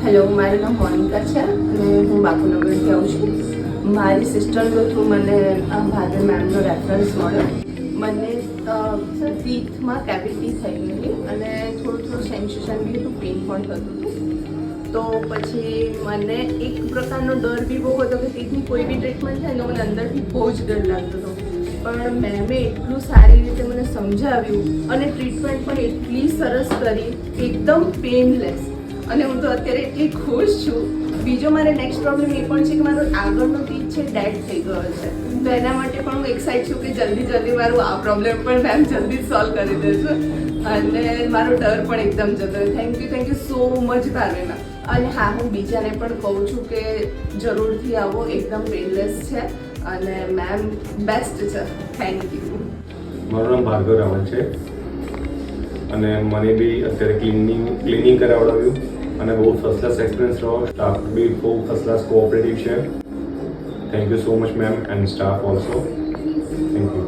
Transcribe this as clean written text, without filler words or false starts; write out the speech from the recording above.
Hello, મારું નામ Monica છે અને હું બાપુનગરથી આવું છું. મારી સિસ્ટરનો થ્રુ મને ભાદર મેમનો રેફરન્સ મળ્યો. મને ટીથમાં કેવિટી થઈ ગયેલી અને થોડું સેન્સેશન બી હતું, પેઇન પણ થતું હતું. તો પછી મને એક પ્રકારનો ડર બી બહુ હતો કે ટીથની કોઈ બી ટ્રીટમેન્ટ થાય ને મને અંદરથી બહુ જ ડર લાગતો હતો. પણ મેમે એટલું સારી રીતે મને સમજાવ્યું અને ટ્રીટમેન્ટ પણ એટલી સરસ કરી, એકદમ પેઇનલેસ. અને હું તો અત્યારે એટલી ખુશ છું. બીજો મારે નેક્સ્ટ પ્રોબ્લેમ એ પણ છે કે મારો આગળનો ટીથ છે ડેડ થઈ ગયો છે. તો એના માટે પણ હું એક્સાઇટ છું કે જલ્દી મારું આ પ્રોબ્લેમ પણ મેમ જલ્દી સોલ્વ કરી દેશે અને મારો ડર પણ એકદમ જતો રહે. Thank you so much Bhavna. અને હા, હું બીજાને પણ કહું છું કે જરૂરથી આવો, એકદમ પેનલેસ છે અને મેમ બેસ્ટ છે. Thank you. મારું નામ ભાર્ગવ રાવલ છે અને મને બી અત્યારે ક્લિનિંગ કરાવડાવ્યું અને બહુ ફર્સ્ટ ક્લાસ એક્સપિરિયન્સ રહ્યો. સ્ટાફ બી બહુ ફર્સ્ટ ક્લાસ કોઓપરેટિવ છે. Thank you so much ma'am and staff also. Thank you.